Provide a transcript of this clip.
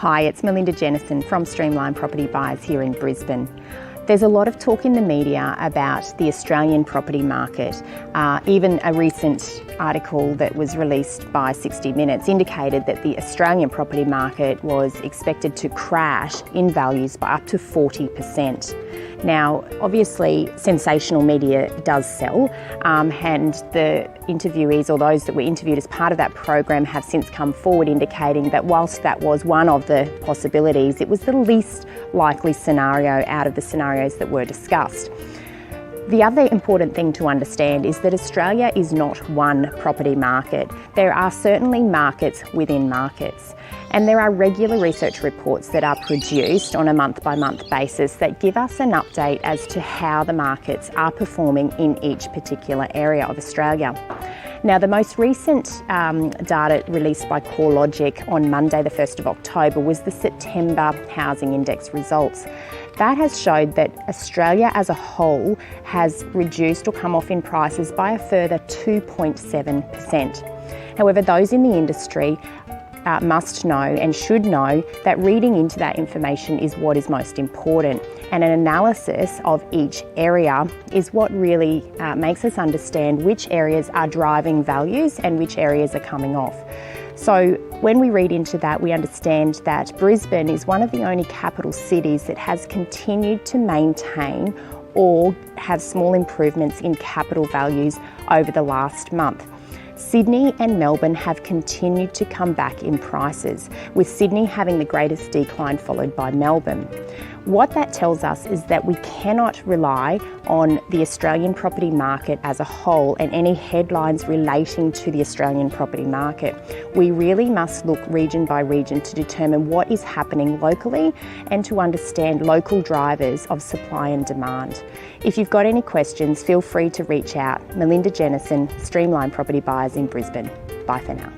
Hi, it's Melinda Jennison from Streamline Property Buyers here in Brisbane. There's a lot of talk in the media about the Australian property market. Even a recent article that was released by 60 Minutes indicated that the Australian property market was expected to crash in values by up to 40%. Now, obviously, sensational media does sell, and the interviewees or those that were interviewed as part of that program have since come forward indicating that whilst that was one of the possibilities, it was the least likely scenario out of the scenarios that were discussed. The other important thing to understand is that Australia is not one property market. There are certainly markets within markets, and there are regular research reports that are produced on a month-by-month basis that give us an update as to how the markets are performing in each particular area of Australia. Now, the most recent data released by CoreLogic on Monday, the 1st of October, was the September Housing Index results. That has showed that Australia as a whole has reduced or come off in prices by a further 2.7%. However, those in the industry must know and should know that reading into that information is what is most important, and an analysis of each area is what really makes us understand which areas are driving values and which areas are coming off. So when we read into that, we understand that Brisbane is one of the only capital cities that has continued to maintain or have small improvements in capital values over the last month. Sydney and Melbourne have continued to come back in prices, with Sydney having the greatest decline followed by Melbourne. What that tells us is that we cannot rely on the Australian property market as a whole and any headlines relating to the Australian property market. We really must look region by region to determine what is happening locally and to understand local drivers of supply and demand. If you've got any questions, feel free to reach out. Melinda Jennison, Streamline Property Buyers in Brisbane. Bye for now.